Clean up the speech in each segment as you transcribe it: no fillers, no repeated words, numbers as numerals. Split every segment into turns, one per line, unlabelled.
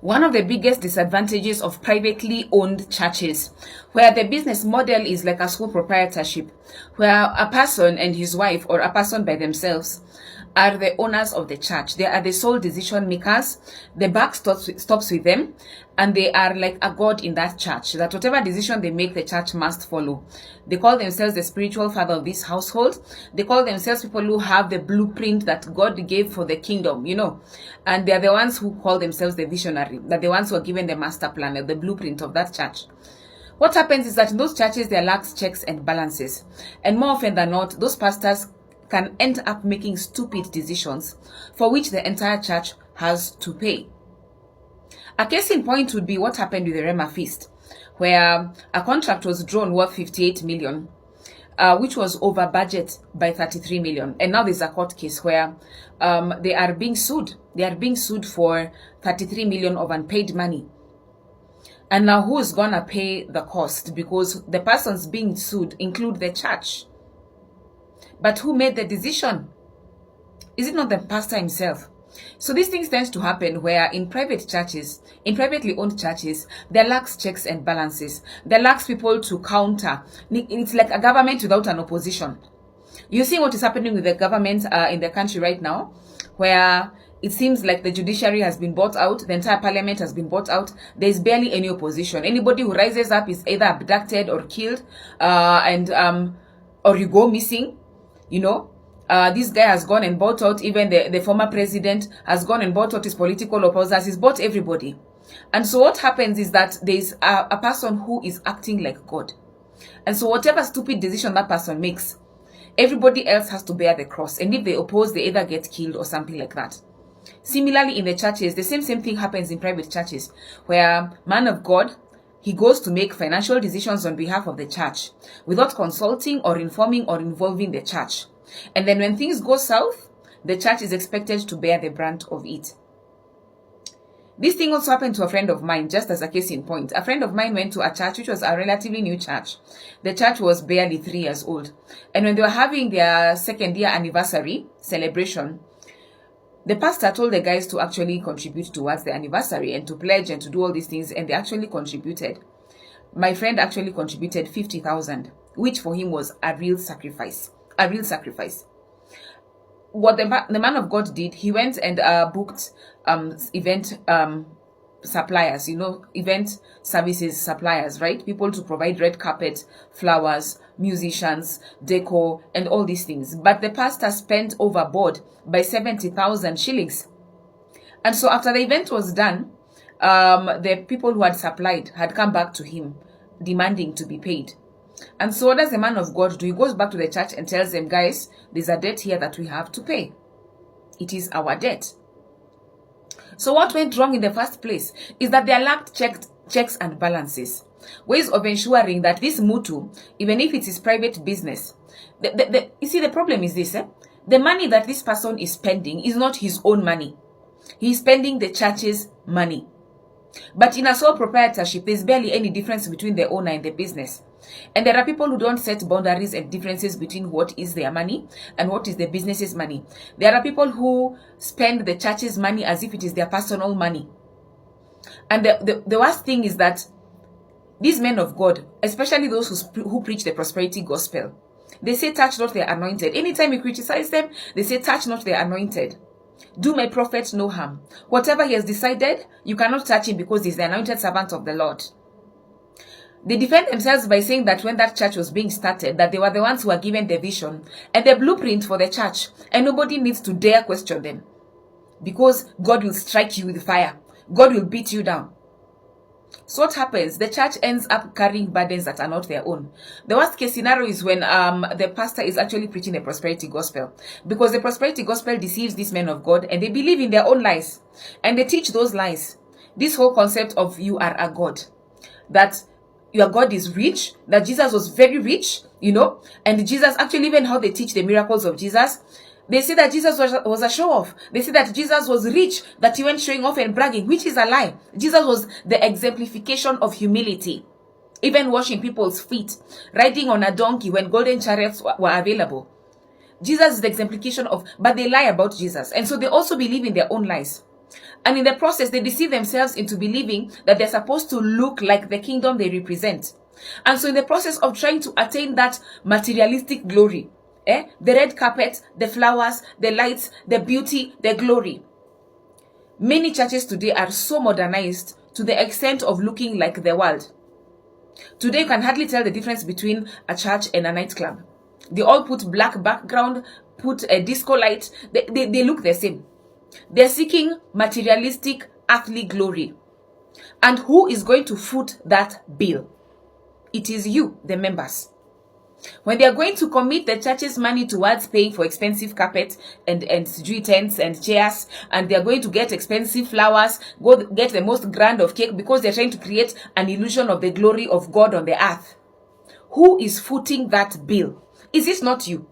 One of the biggest disadvantages of privately owned churches, where the business model is like a sole proprietorship, where a person and his wife or a person by themselves are the owners of the church. They are the sole decision makers. The buck stops with them, and they are like a god in that church, that whatever decision they make, the church must follow. They call themselves the spiritual father of this household. They call themselves people who have the blueprint that God gave for the kingdom, and they are the ones who call themselves the visionary. They're the ones who are given the master plan, the blueprint of that church. What happens is that in those churches, there lacks checks and balances. And more often than not, those pastors can end up making stupid decisions for which the entire church has to pay. A case in point would be what happened with the Rema Feast, where a contract was drawn worth 58 million, which was over budget by 33 million. And now there's a court case where they are being sued. They are being sued for 33 million of unpaid money. And now who's gonna pay the cost? Because the persons being sued include the church. But who made the decision? Is it not the pastor himself? So these things tend to happen where in private churches, in privately owned churches, there lacks checks and balances. There lacks people to counter. It's like a government without an opposition. You see what is happening with the government in the country right now, where it seems like the judiciary has been bought out, the entire parliament has been bought out. There's barely any opposition. Anybody who rises up is either abducted or killed, or you go missing. This guy has gone and bought out, even the former president has gone and bought out his political opposers. He's bought everybody. And so what happens is that there's a person who is acting like God. And so whatever stupid decision that person makes, everybody else has to bear the cross. And if they oppose, they either get killed or something like that. Similarly, in the churches, the same thing happens in private churches, where man of God, he goes to make financial decisions on behalf of the church without consulting or informing or involving the church. And then when things go south, the church is expected to bear the brunt of it. This thing also happened to a friend of mine, just as a case in point. A friend of mine went to a church which was a relatively new church. The church was barely 3 years old. And when they were having their second year anniversary celebration, the pastor told the guys to actually contribute towards the anniversary and to pledge and to do all these things, and they actually contributed. My friend actually contributed 50,000, which for him was a real sacrifice. A real sacrifice. What the man of God did, he went and booked event suppliers, event services suppliers, right? People to provide red carpet, flowers, musicians, decor, and all these things. But the pastor spent overboard by 70,000 shillings. And so after the event was done, the people who had supplied had come back to him demanding to be paid. And so what does the man of God do? He goes back to the church and tells them, guys, there's a debt here that we have to pay. It is our debt. So what went wrong in the first place is that there lacked checks and balances. Ways of ensuring that this mutu, even if it's his private business, you see, the problem is this, the money that this person is spending is not his own money. He's spending the church's money. But in a sole proprietorship, there's barely any difference between the owner and the business. And there are people who don't set boundaries and differences between what is their money and what is the business's money. There are people who spend the church's money as if it is their personal money. And the worst thing is that these men of God, especially those who preach the prosperity gospel, they say, touch not the anointed. Anytime you criticize them, they say, touch not the anointed. Do my prophet no harm. Whatever he has decided, you cannot touch him because he's the anointed servant of the Lord. They defend themselves by saying that when that church was being started, that they were the ones who were given the vision and the blueprint for the church, and nobody needs to dare question them, because God will strike you with fire. God will beat you down. So what happens? The church ends up carrying burdens that are not their own. The worst case scenario is when the pastor is actually preaching the prosperity gospel, because the prosperity gospel deceives these men of God and they believe in their own lies and they teach those lies. This whole concept of you are a God, that your God is rich, that Jesus was very rich, and Jesus, actually, even how they teach the miracles of Jesus, they say that Jesus was a show-off. They say that Jesus was rich, that he went showing off and bragging, which is a lie. Jesus was the exemplification of humility, even washing people's feet, riding on a donkey when golden chariots were available. Jesus is the exemplification of, but they lie about Jesus. And so they also believe in their own lies. And in the process, they deceive themselves into believing that they're supposed to look like the kingdom they represent. And so in the process of trying to attain that materialistic glory, the red carpet, the flowers, the lights, the beauty, the glory, many churches today are so modernized to the extent of looking like the world. Today, you can hardly tell the difference between a church and a nightclub. They all put black background, put a disco light. They look the same. They're seeking materialistic earthly glory. And who is going to foot that bill? It is you, the members. When they are going to commit the church's money towards paying for expensive carpet and tents and chairs, and they are going to get expensive flowers, go get the most grand of cake because they're trying to create an illusion of the glory of God on the earth, who is footing that bill? Is it not you?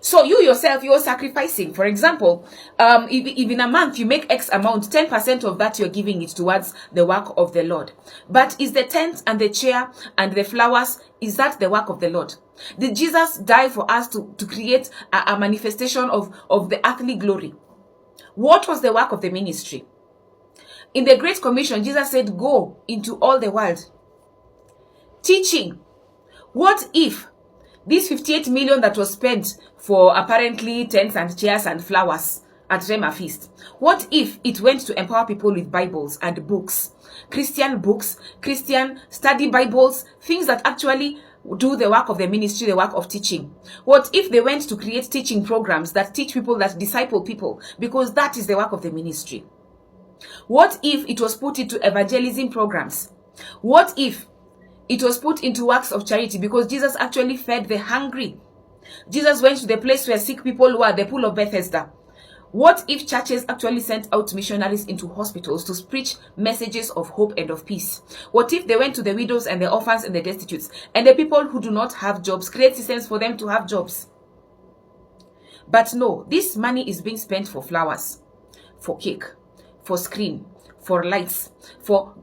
So you yourself, you're sacrificing. For example, if in a month you make X amount, 10% of that you're giving it towards the work of the Lord. But is the tent and the chair and the flowers, is that the work of the Lord? Did Jesus die for us to create a manifestation of the earthly glory? What was the work of the ministry? In the Great Commission, Jesus said, go into all the world. Teaching. What if this 58 million that was spent for apparently tents and chairs and flowers at Rema Feast, what if it went to empower people with Bibles and books, Christian study Bibles, things that actually do the work of the ministry, the work of teaching? What if they went to create teaching programs that teach people, that disciple people, because that is the work of the ministry? What if it was put into evangelism programs? What if it was put into works of charity, because Jesus actually fed the hungry? Jesus went to the place where sick people were, the pool of Bethesda. What if churches actually sent out missionaries into hospitals to preach messages of hope and of peace? What if they went to the widows and the orphans and the destitutes and the people who do not have jobs, create systems for them to have jobs? But no, this money is being spent for flowers, for cake, for screen, for lights, for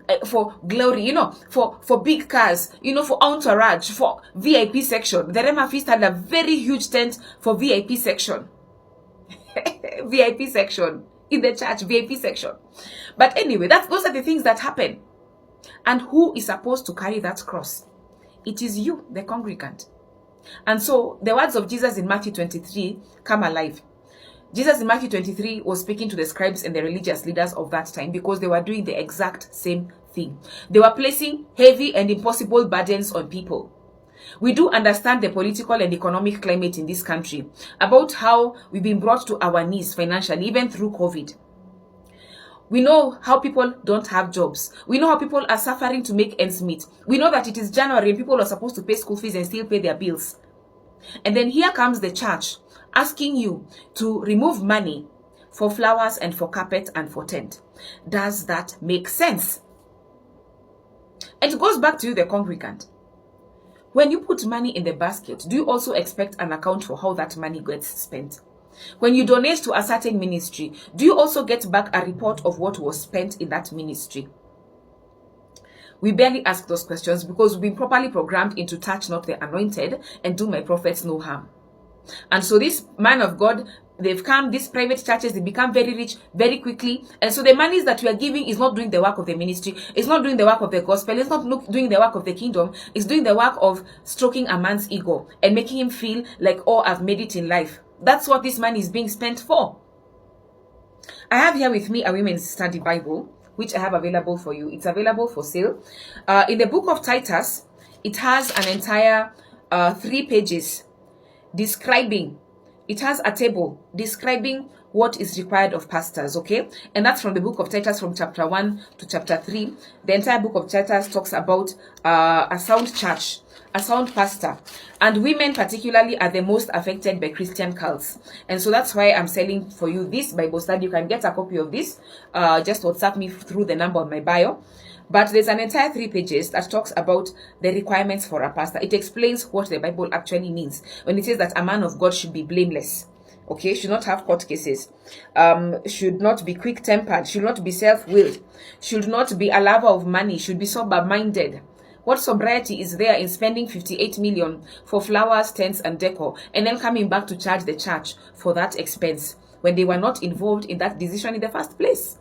glory, for big cars, for entourage, for VIP section. The Rema Feast had a very huge tent for VIP section. VIP section in the church, VIP section. But anyway, those are the things that happen. And who is supposed to carry that cross? It is you, the congregant. And so the words of Jesus in Matthew 23 come alive. Jesus in Matthew 23 was speaking to the scribes and the religious leaders of that time because they were doing the exact same thing. They were placing heavy and impossible burdens on people. We do understand the political and economic climate in this country, about how we've been brought to our knees financially, even through COVID. We know how people don't have jobs. We know how people are suffering to make ends meet. We know that it is January and people are supposed to pay school fees and still pay their bills. And then here comes the church asking you to remove money for flowers and for carpet and for tent. Does that make sense? And it goes back to you, the congregant. When you put money in the basket, do you also expect an account for how that money gets spent? When you donate to a certain ministry, do you also get back a report of what was spent in that ministry? We barely ask those questions because we've been properly programmed into touch not the anointed and do my prophets no harm. And so this man of God, they've come, these private churches, they become very rich very quickly. And so the monies that we are giving is not doing the work of the ministry. It's not doing the work of the gospel. It's not doing the work of the kingdom. It's doing the work of stroking a man's ego and making him feel like, oh, I've made it in life. That's what this money is being spent for. I have here with me a women's study Bible, which I have available for you. It's available for sale. In the book of Titus, it has an entire 3 pages describing. It has a table describing what is required of pastors, okay? And that's from the book of Titus, from chapter 1 to chapter 3. The entire book of Titus talks about a sound church, a sound pastor. And women particularly are the most affected by Christian cults. And so that's why I'm selling for you this Bible study. You can get a copy of this. Just WhatsApp me through the number on my bio. But there's an entire 3 pages that talks about the requirements for a pastor. It explains what the Bible actually means when it says that a man of God should be blameless. Okay, should not have court cases, should not be quick-tempered, should not be self-willed, should not be a lover of money, should be sober-minded. What sobriety is there in spending 58 million for flowers, tents, and decor, and then coming back to charge the church for that expense? when they were not involved in that decision in the first place.